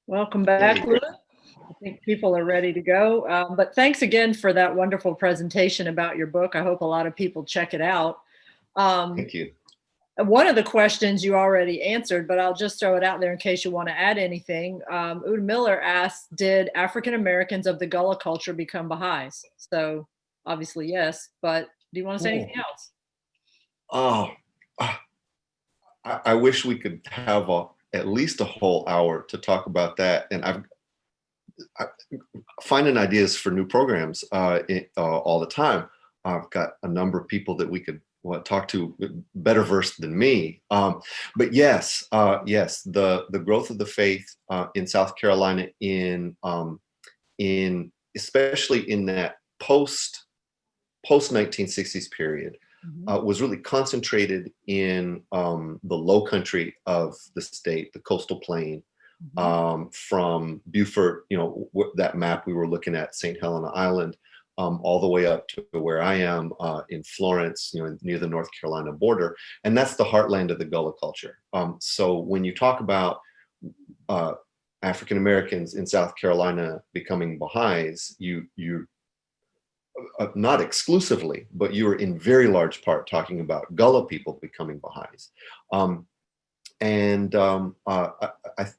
Welcome back, Hey, Louis. I think people are ready to go. But thanks again for that wonderful presentation about your book. I hope a lot of people check it out. Um, thank you. One of the questions you already answered, but I'll just throw it out there in case you want to add anything. Uda Miller asked, did African Americans of the Gullah culture become Baha'is? So obviously yes, but do you want to say Oh, anything else? oh, I wish we could have at least a whole hour to talk about that. And I finding ideas for new programs all the time. I've got a number of people that we could talk to better versed than me. But yes, yes, the growth of the faith in South Carolina in especially in that post 1960s period was really concentrated in the low country of the state, the coastal plain, from Beaufort, that map we were looking at, St. Helena Island, all the way up to where I am in Florence, near the North Carolina border. And that's the heartland of the Gullah culture. So when you talk about African Americans in South Carolina becoming Baha'is, you not exclusively, but you are in very large part talking about Gullah people becoming Baha'is.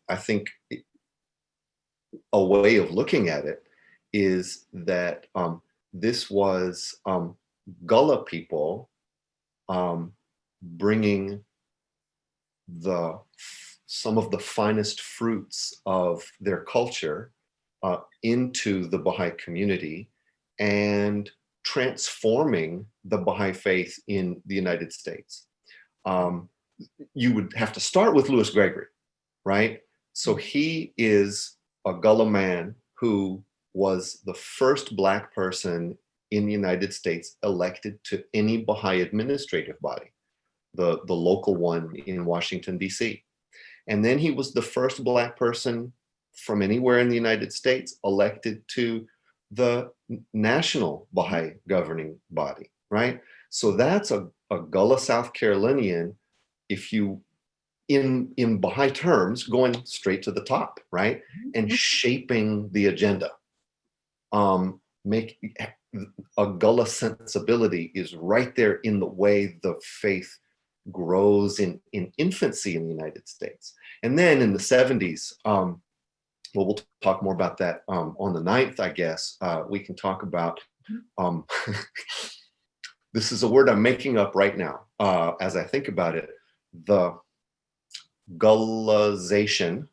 I think a way of looking at it is that this was Gullah people bringing some of the finest fruits of their culture into the Baha'i community and transforming the Baha'i faith in the United States. You would have to start with Louis Gregorys, right? So he is a Gullah man who was the first Black person in the United States elected to any Baha'i administrative body, the local one in Washington, D.C. And then he was the first Black person from anywhere in the United States elected to the national Baha'i governing body, right? So that's a Gullah South Carolinian, if you, in Baha'i terms, going straight to the top, right? And shaping the agenda. Make a Gullah sensibility is right there in the way the faith grows in infancy in the United States. And then in the 70s, well, we'll talk more about that on the 9th, I guess. We can talk about, this is a word I'm making up right now as I think about it, the Gullahization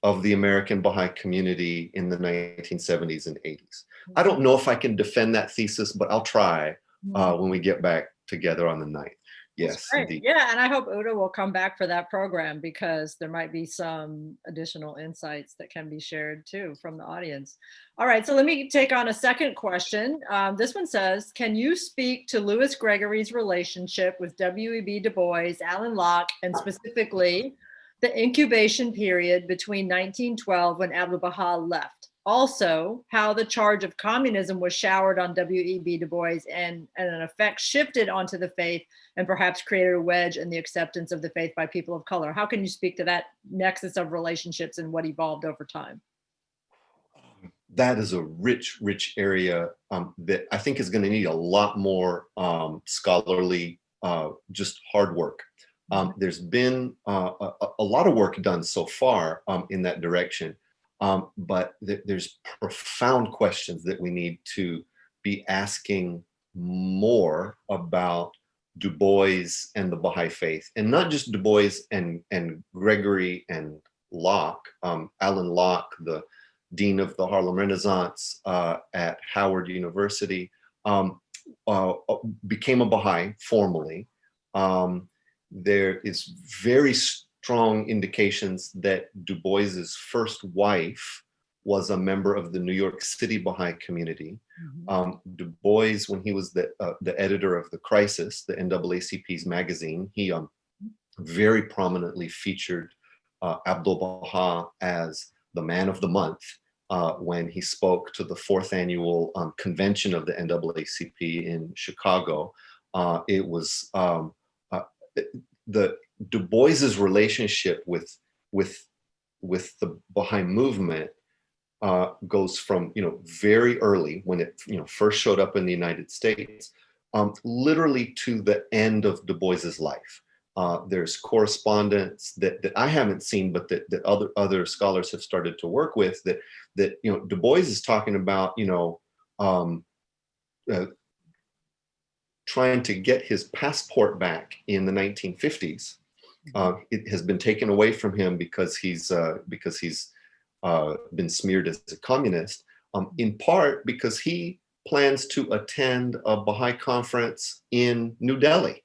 of the American Baha'i community in the 1970s and 80s. I don't know if I can defend that thesis, but I'll try when we get back together on the 9th. Yes, indeed. Yeah, and I hope Uda will come back for that program because there might be some additional insights that can be shared too from the audience. All right, so let me take on a second question. This one says, can you speak to Louis Gregorys' relationship with W.E.B. Du Bois, Alain Locke, and specifically the incubation period between 1912 when Abdu'l-Baha left? Also, how the charge of communism was showered on W.E.B. Du Bois and in effect shifted onto the faith and perhaps created a wedge in the acceptance of the faith by people of color. How can you speak to that nexus of relationships and what evolved over time? That is a rich, rich area that I think is going to need a lot more scholarly, just hard work. There's been a lot of work done so far in that direction. But there's profound questions that we need to be asking more about Du Bois and the Baha'i faith, and not just Du Bois and Gregory and Locke. Alain Locke, the dean of the Harlem Renaissance at Howard University, became a Baha'i formally. There is very strong indications that Du Bois's first wife was a member of the New York City Baha'i community. Du Bois, when he was the editor of The Crisis, the NAACP's magazine, he very prominently featured Abdu'l-Baha as the man of the month when he spoke to the 4th annual convention of the NAACP in Chicago. It was the Du Bois's relationship with with the Baha'i movement goes from, very early when it, first showed up in the United States, literally to the end of Du Bois's life. There's correspondence that I haven't seen, but that other scholars have started to work with, that Du Bois is talking about, trying to get his passport back in the 1950s. It has been taken away from him because he's been smeared as a communist, in part because he plans to attend a Baha'i conference in New Delhi.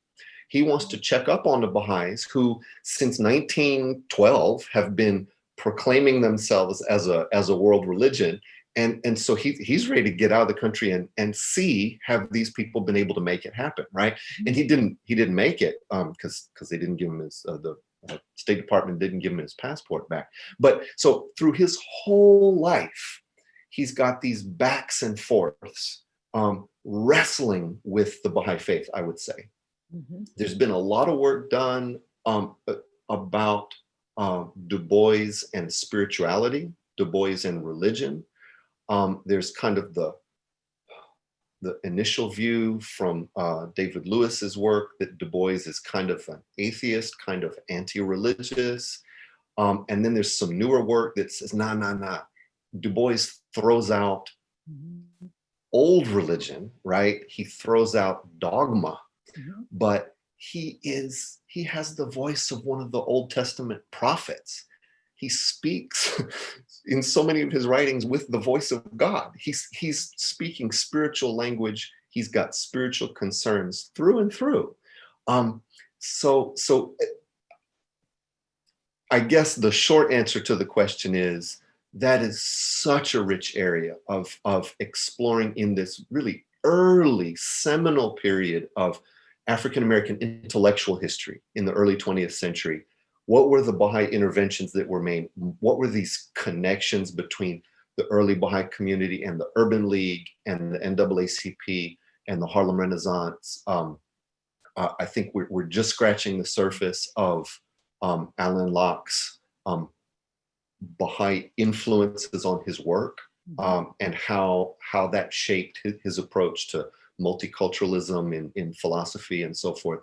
He wants to check up on the Baha'is who, since 1912, have been proclaiming themselves as a world religion. And so he's ready to get out of the country and see, have these people been able to make it happen, right? And he didn't make it because they didn't give him his the State Department didn't give him his passport back. But so through his whole life, he's got these backs and forths, wrestling with the Baha'i faith, I would say. Mm-hmm. There's been a lot of work done about Du Bois and spirituality, Du Bois and religion. There's kind of the initial view from David Lewis's work that Du Bois is kind of an atheist, kind of anti-religious. And then there's some newer work that says, nah. Du Bois throws out old religion, right? He throws out dogma, but he has the voice of one of the Old Testament prophets. He speaks in so many of his writings with the voice of God. He's speaking spiritual language. He's got spiritual concerns through and through. So I guess the short answer to the question is that is such a rich area of exploring in this really early seminal period of African-American intellectual history in the early 20th century. What were the Baha'i interventions that were made? What were these connections between the early Baha'i community and the Urban League and the NAACP and the Harlem Renaissance? I think we're just scratching the surface of Alan Locke's Baha'i influences on his work, and how that shaped his approach to multiculturalism in philosophy and so forth.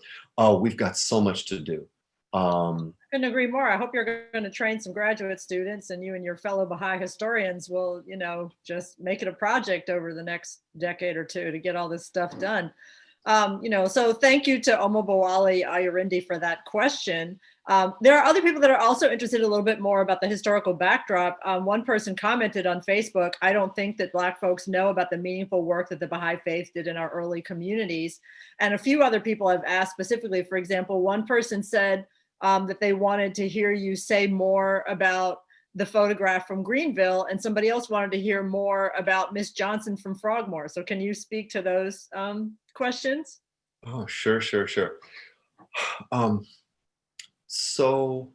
We've got so much to do. Couldn't agree more. I hope you're going to train some graduate students, and you and your fellow Baha'i historians will, just make it a project over the next decade or two to get all this stuff done. So thank you to Omobowale Ayurindi for that question. There are other people that are also interested a little bit more about the historical backdrop. One person commented on Facebook, I don't think that Black folks know about the meaningful work that the Baha'i Faith did in our early communities. And a few other people have asked specifically, for example, one person said that they wanted to hear you say more about the photograph from Greenville, and somebody else wanted to hear more about Miss Johnson from Frogmore. So can you speak to those questions? Oh, sure. So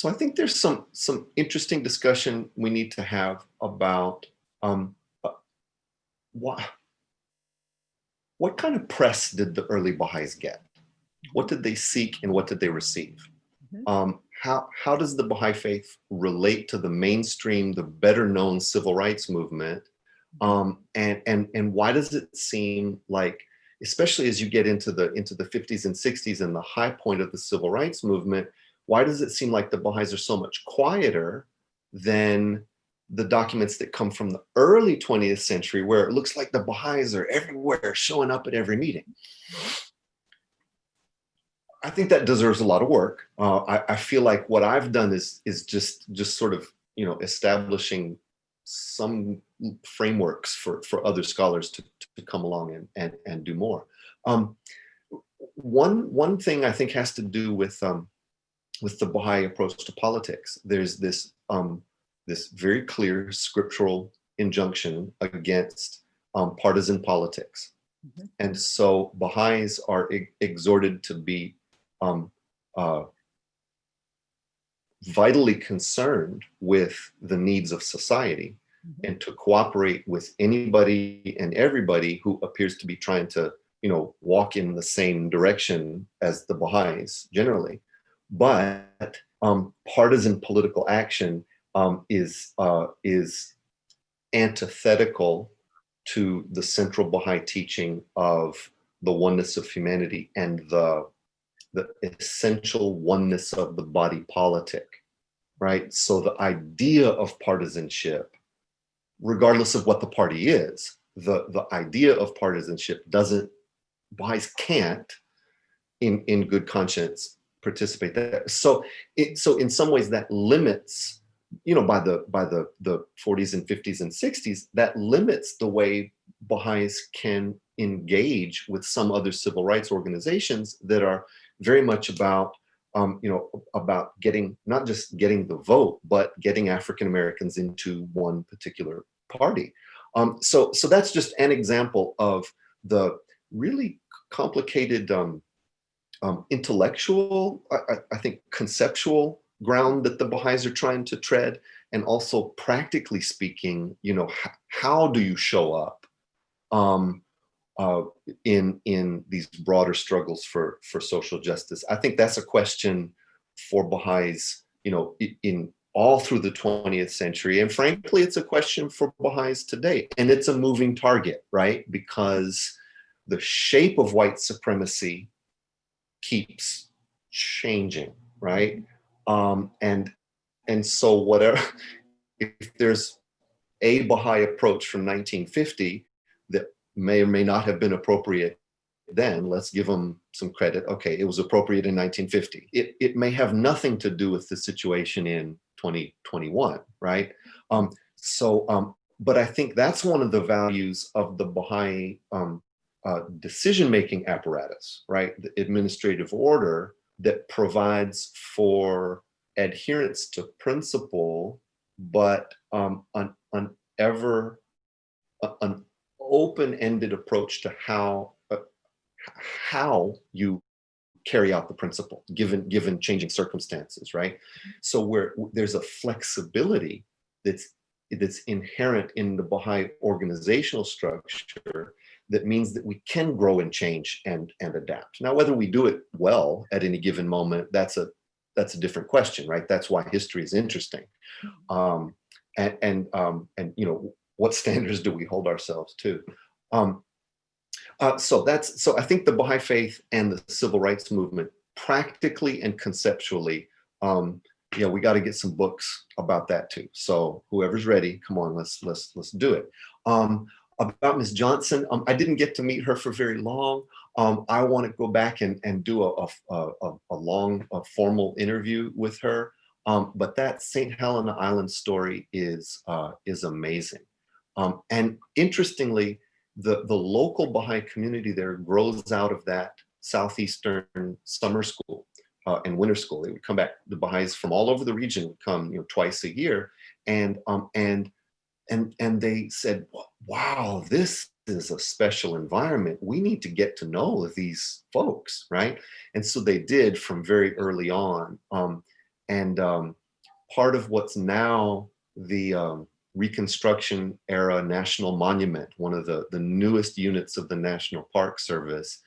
I think there's some interesting discussion we need to have about what kind of press did the early Baha'is get? What did they seek and what did they receive? How does the Baha'i Faith relate to the mainstream, the better known civil rights movement? And why does it seem like, especially as you get into the 50s and 60s and the high point of the civil rights movement, why does it seem like the Baha'is are so much quieter than the documents that come from the early 20th century, where it looks like the Baha'is are everywhere, showing up at every meeting? I think that deserves a lot of work. I feel like what I've done is just sort of, establishing some frameworks for other scholars to come along and do more. One thing I think has to do with the Baha'i approach to politics. There's this very clear scriptural injunction against partisan politics. And so Baha'is are exhorted to be vitally concerned with the needs of society, and to cooperate with anybody and everybody who appears to be trying to, walk in the same direction as the Baha'is generally. But partisan political action is antithetical to the central Baha'i teaching of the oneness of humanity and the essential oneness of the body politic, right? So the idea of partisanship, regardless of what the party is, the idea of partisanship doesn't, Baha'is can't, in good conscience, participate there. So in some ways that limits, by the 40s and 50s and 60s, that limits the way Baha'is can engage with some other civil rights organizations that are very much about, about getting, not just getting the vote, but getting African Americans into one particular party. So that's just an example of the really complicated intellectual, I think conceptual ground that the Baha'is are trying to tread, and also practically speaking, how do you show up in these broader struggles for social justice? I think that's a question for Baha'is, in all through the 20th century, and frankly, it's a question for Baha'is today, and it's a moving target, right? Because the shape of white supremacy keeps changing, right? And so whatever, if there's a Baha'i approach from 1950 that may or may not have been appropriate then, let's give them some credit. Okay, it was appropriate in 1950. It may have nothing to do with the situation in 2021, right? But I think that's one of the values of the Baha'i decision-making apparatus, right? The administrative order that provides for adherence to principle, but an open-ended approach to how you carry out the principle given changing circumstances, right? So where there's a flexibility that's inherent in the Baha'i organizational structure that means that we can grow and change and adapt. Now, whether we do it well at any given moment, that's a different question, right? That's why history is interesting. And what standards do we hold ourselves to? So I think the Baha'i Faith and the civil rights movement, practically and conceptually, we got to get some books about that too. So whoever's ready, come on, let's do it. About Ms. Johnson, I didn't get to meet her for very long. I want to go back and do a long formal interview with her. But that St. Helena Island story is amazing. And interestingly, the local Baha'i community there grows out of that Southeastern summer school and winter school. They would come back, the Baha'is from all over the region would come, twice a year. And they said, wow, this is a special environment. We need to get to know these folks, right? And so they did from very early on. Part of what's now the Reconstruction era National Monument, one of the newest units of the National Park Service,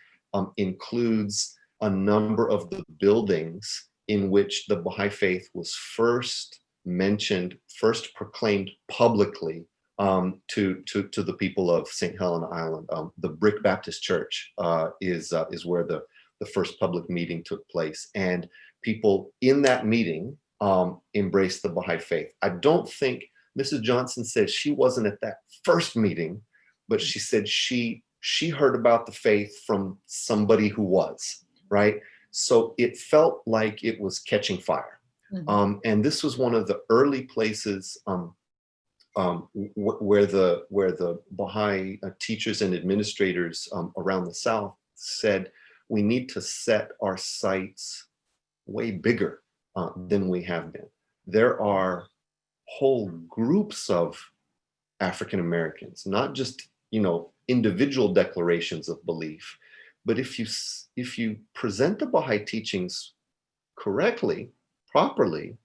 includes a number of the buildings in which the Baha'i Faith was first mentioned, first proclaimed publicly to the people of St. Helena Island. The Brick Baptist Church is where the first public meeting took place, and people in that meeting embraced the Baha'i Faith. I don't think Mrs. Johnson said she wasn't at that first meeting, but she said she heard about the faith from somebody who was, right? So it felt like it was catching fire. Mm-hmm. And this was one of the early places where the Baha'i teachers and administrators around the South said, we need to set our sights way bigger than we have been. There are whole groups of African Americans, not just individual declarations of belief, but if you present the Baha'i teachings correctly, properly,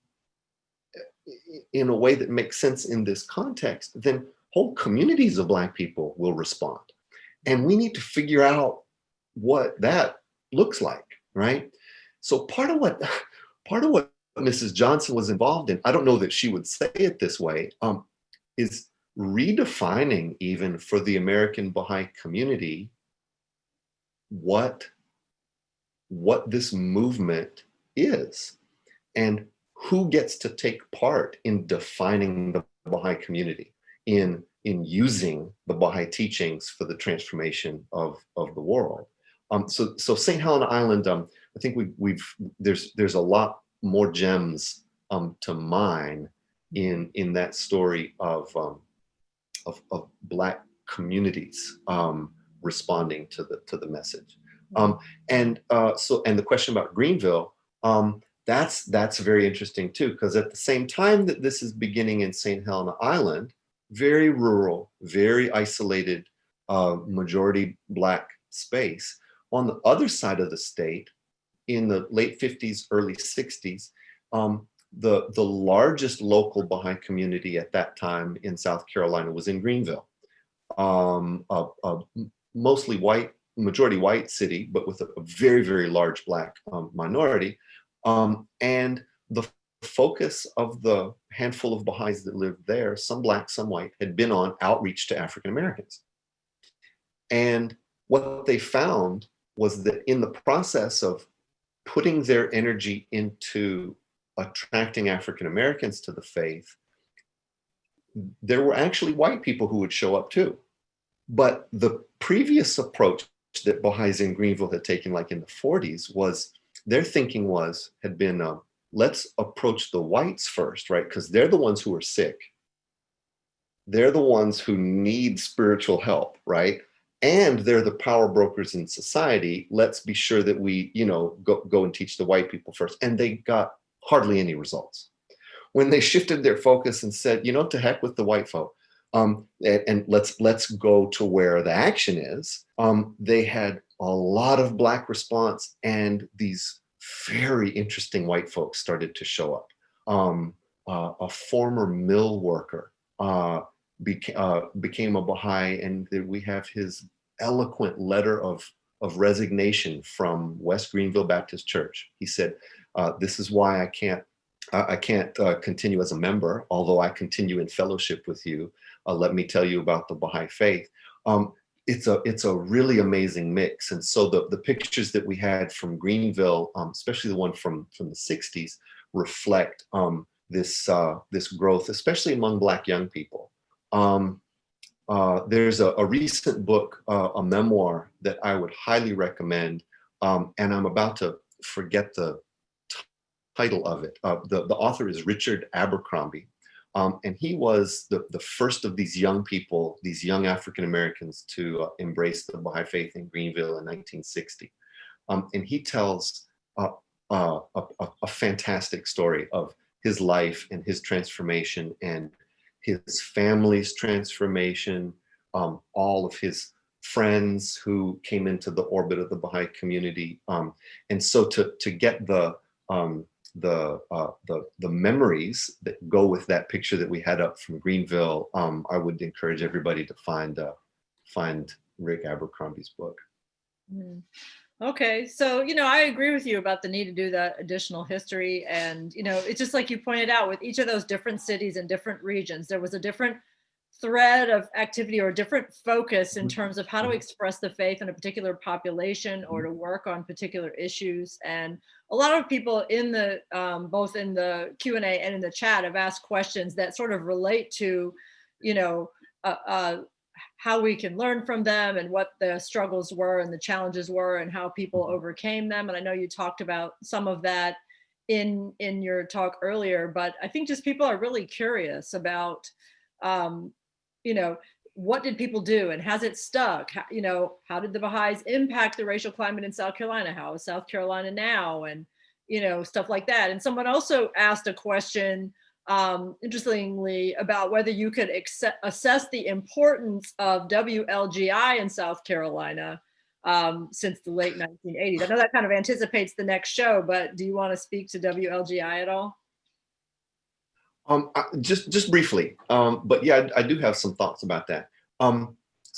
in a way that makes sense in this context, then whole communities of Black people will respond. And we need to figure out what that looks like, right? So part of what Mrs. Johnson was involved in, I don't know that she would say it this way, is redefining even for the American Baha'i community what this movement is and who gets to take part in defining the Baha'i community, in using the Baha'i teachings for the transformation of the world. So St. Helena Island, I think there's a lot more gems to mine in that story of Black communities responding to the message. And the question about Greenville, that's very interesting too, because at the same time that this is beginning in St. Helena Island, very rural, very isolated, majority Black space. On the other side of the state, in the late 50s, early 60s, the largest local Baha'i community at that time in South Carolina was in Greenville, a mostly white, majority white city, but with a very, very large Black minority. And the focus of the handful of Baha'is that lived there, some Black, some white, had been on outreach to African Americans. And what they found was that in the process of putting their energy into attracting African Americans to the faith, there were actually white people who would show up too. But the previous approach that Baha'is in Greenville had taken, like in the 40s, was their thinking had been, let's approach the whites first, right? Because they're the ones who are sick. They're the ones who need spiritual help, right? And they're the power brokers in society. Let's be sure that we, go and teach the white people first. And they got hardly any results. When they shifted their focus and said, to heck with the white folk, and let's go to where the action is, they had a lot of Black response, and these very interesting white folks started to show up. A former mill worker became a Baha'i, and we have his eloquent letter of resignation from West Greenville Baptist Church. He said, "This is why I can't continue as a member, although I continue in fellowship with you. Let me tell you about the Baha'i faith." It's a really amazing mix, and so the pictures that we had from Greenville, especially the one from the 60s, reflect this growth, especially among Black young people. There's a recent book, a memoir that I would highly recommend, and I'm about to forget the title of it. The author is Richard Abercrombie, and he was the first of these young people, these young African Americans, to embrace the Baha'i faith in Greenville in 1960. And he tells a fantastic story of his life and his transformation and his family's transformation, all of his friends who came into the orbit of the Baha'i community. And so to get the memories that go with that picture that we had up from Greenville, I would encourage everybody to find Rick Abercrombie's book. Okay, so I agree with you about the need to do that additional history, and it's just like you pointed out, with each of those different cities and different regions, there was a different thread of activity or a different focus in terms of how to express the faith in a particular population or to work on particular issues. And a lot of people in the both in the Q&A and in the chat have asked questions that sort of relate to how we can learn from them and what the struggles were and the challenges were and how people overcame them. And I know you talked about some of that in your talk earlier, but I think just people are really curious about what did people do and has it stuck? How did the Baha'is impact the racial climate in South Carolina? How is South Carolina now? And, stuff like that. And someone also asked a question, interestingly, about whether you could assess the importance of WLGI in South Carolina since the late 1980s. I know that kind of anticipates the next show, but do you want to speak to WLGI at all? Just briefly, but yeah, I do have some thoughts about that.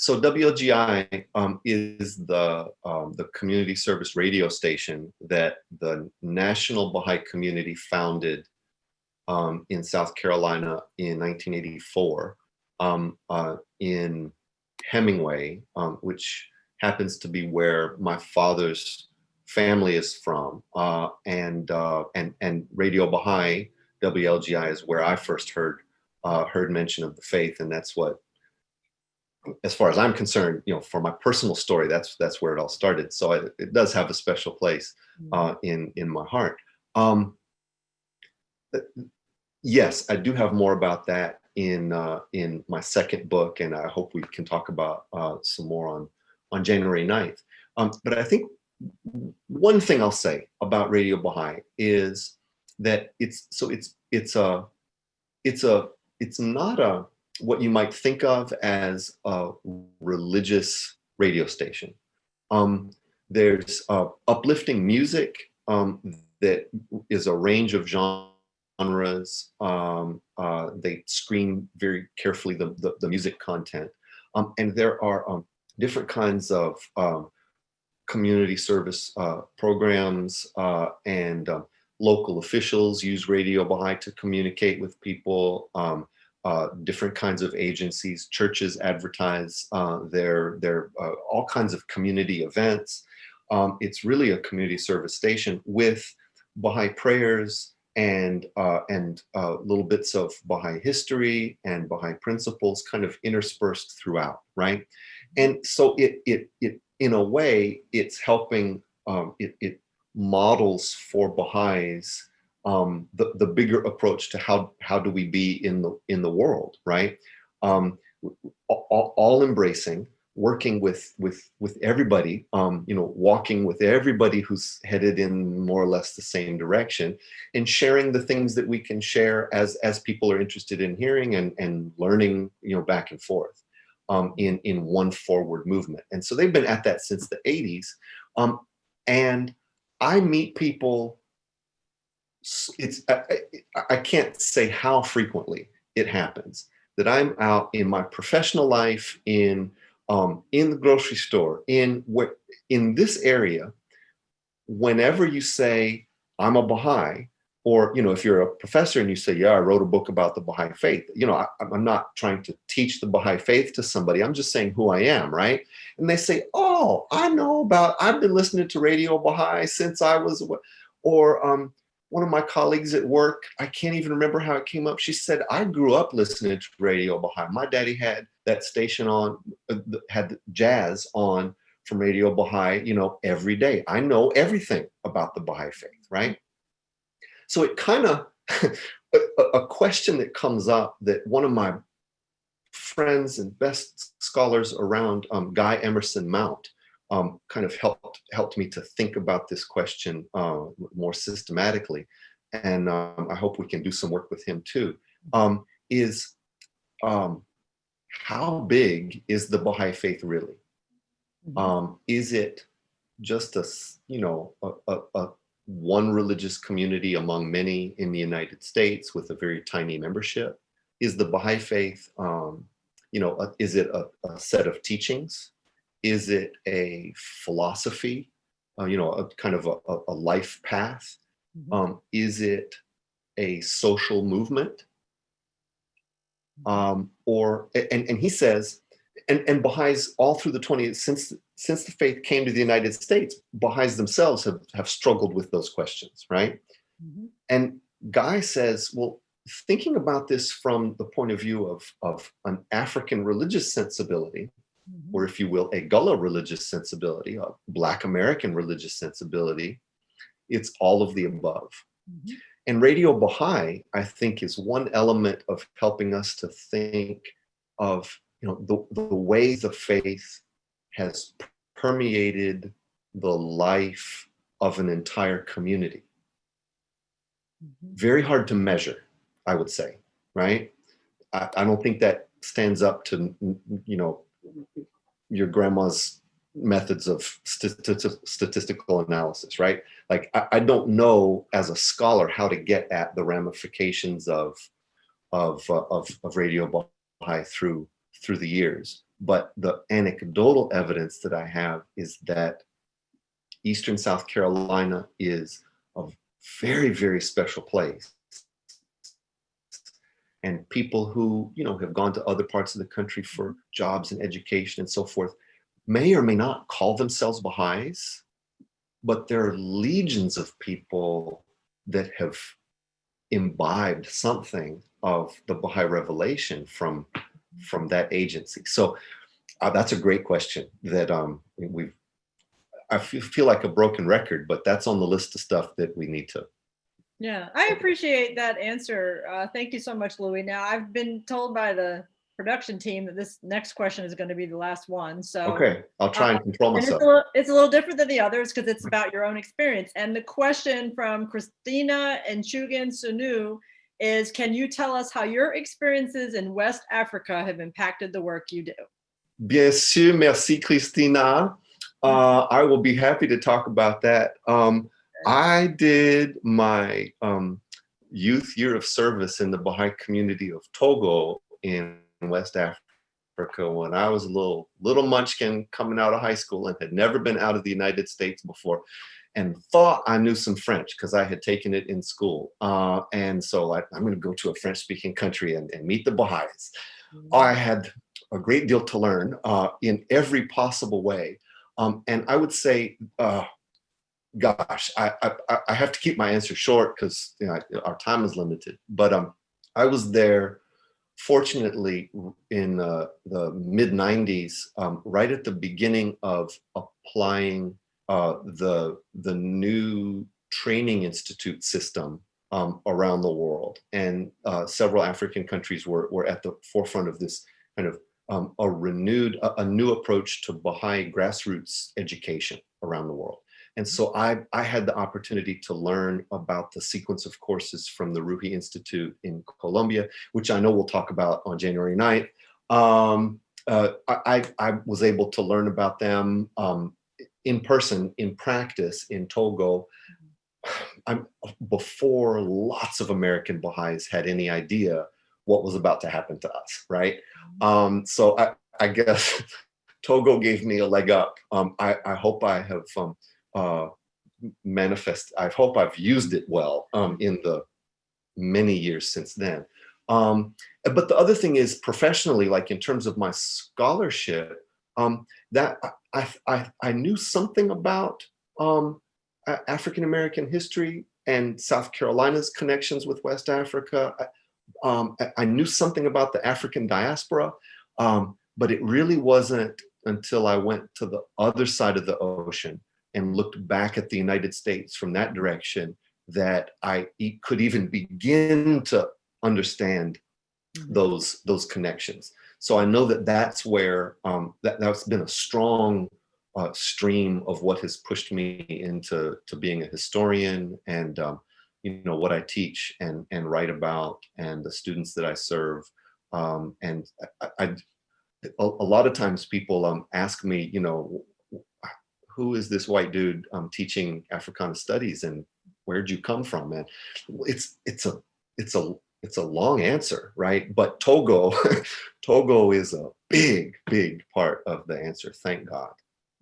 So WLGI is the community service radio station that the National Baha'i Community founded in South Carolina in 1984 in Hemingway, which happens to be where my father's family is from, and Radio Baha'i, WLGI, is where I first heard mention of the faith, and that's what, as far as I'm concerned, for my personal story, that's where it all started. So it does have a special place in my heart. Yes, I do have more about that in my second book, and I hope we can talk about some more on January 9th. But I think one thing I'll say about Radio Baha'i is that it's not what you might think of as a religious radio station. There's uplifting music that is a range of genres. They screen very carefully the music content. And there are different kinds of community service programs, and local officials use Radio Baha'i to communicate with people. Different kinds of agencies, churches advertise their all kinds of community events. It's really a community service station with Baha'i prayers and little bits of Baha'i history and Baha'i principles kind of interspersed throughout, right? And so it in a way, it's helping, it models for Baha'is the bigger approach to how do we be in the world, right? All embracing, working with everybody, walking with everybody who's headed in more or less the same direction, and sharing the things that we can share as people are interested in hearing and learning, back and forth in one forward movement. And so they've been at that since the 80s. And I meet people. I can't say how frequently it happens that I'm out in my professional life, in the grocery store, in this area. Whenever you say I'm a Baha'i, or if you're a professor and you say, yeah, I wrote a book about the Baha'i faith, I'm not trying to teach the Baha'i faith to somebody. I'm just saying who I am, right? And they say, oh, I've been listening to Radio Baha'i since I was, or one of my colleagues at work, I can't even remember how it came up. She said, I grew up listening to Radio Baha'i. My daddy had that station on, had jazz on from Radio Baha'i, every day. I know everything about the Baha'i faith, right? So it kind of, a question that comes up that one of my friends and best scholars around, Guy Emerson Mount, kind of helped me to think about this question more systematically, and I hope we can do some work with him too. Is how big is the Baha'i faith really? Is it just a one religious community among many in the United States with a very tiny membership? Is the Baha'i faith, is it a set of teachings? Is it a philosophy, a kind of a life path? Is it a social movement? And he says, and Baha'is all through the 20th, since the faith came to the United States, Baha'is themselves have struggled with those questions, right? And Guy says, well, thinking about this from the point of view of an African religious sensibility, or if you will, a Gullah religious sensibility, a Black American religious sensibility, it's all of the above. And Radio Baha'i, I think, is one element of helping us to think of the way the faith has permeated the life of an entire community. Very hard to measure, I would say, right? I don't think that stands up to, your grandma's methods of statistical analysis, right? Like, I don't know as a scholar how to get at the ramifications of Radio Baha'i through the years. But the anecdotal evidence that I have is that Eastern South Carolina is a very, very special place. And people who, have gone to other parts of the country for jobs and education and so forth may or may not call themselves Baha'is, but there are legions of people that have imbibed something of the Baha'i revelation from that agency. So that's a great question that I feel like a broken record, but that's on the list of stuff that we need to. Yeah, I appreciate that answer. Thank you so much, Louis. Now, I've been told by the production team that this next question is going to be the last one. So okay, I'll try and control and myself. it's a little different than the others because it's about your own experience. And the question from Christina and Chugan Sunu is, can you tell us how your experiences in West Africa have impacted the work you do? Bien sûr, merci, Christina. I will be happy to talk about that. I did my youth year of service in the Baha'i community of Togo in West Africa when I was a little munchkin coming out of high school and had never been out of the United States before, and thought I knew some French because I had taken it in school. And so I'm going to go to a French-speaking country and meet the Baha'is. I had a great deal to learn in every possible way. And I would say, gosh, I have to keep my answer short because our time is limited. But I was there, fortunately, in the mid-90s, right at the beginning of applying the new training institute system around the world. And several African countries were at the forefront of this kind of a new approach to Baha'i grassroots education around the world. And so I had the opportunity to learn about the sequence of courses from the Ruhi Institute in Colombia, which I know we'll talk about on January 9th. I was able to learn about them in person, in practice, in Togo, before lots of American Baha'is had any idea what was about to happen to us, right? So I guess Togo gave me a leg up. I hope I have I hope I've used it well in the many years since then. But the other thing is professionally, like in terms of my scholarship, that I knew something about African-American history and South Carolina's connections with West Africa. I knew something about the African diaspora, but it really wasn't until I went to the other side of the ocean and looked back at the United States from that direction that I could even begin to understand those connections. So I know that that's where that's been a strong stream of what has pushed me into being a historian and what I teach and write about and the students that I serve. And a lot of times people ask me, who is this white dude teaching Africana studies and where'd you come from? And it's a long answer, right? But Togo is a big part of the answer. Thank God.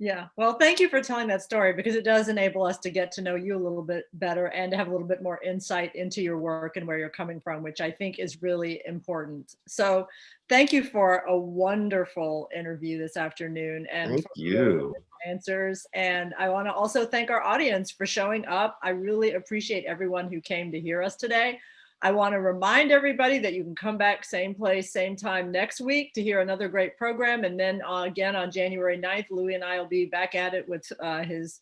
Yeah, well, thank you for telling that story because it does enable us to get to know you a little bit better and to have a little bit more insight into your work and where you're coming from, which I think is really important. So thank you for a wonderful interview this afternoon and Thank for you. answers. And I want to also thank our audience for showing up. I really appreciate everyone who came to hear us today. I want to remind everybody that you can come back same place, same time next week to hear another great program. And then again on January 9th, Louis and I will be back at it with his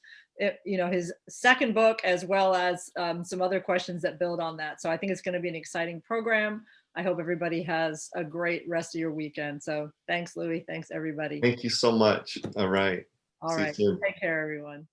second book, as well as some other questions that build on that. So I think it's going to be an exciting program. I hope everybody has a great rest of your weekend. So thanks, Louis. Thanks, everybody. Thank you so much. All right. All right. Take care, everyone.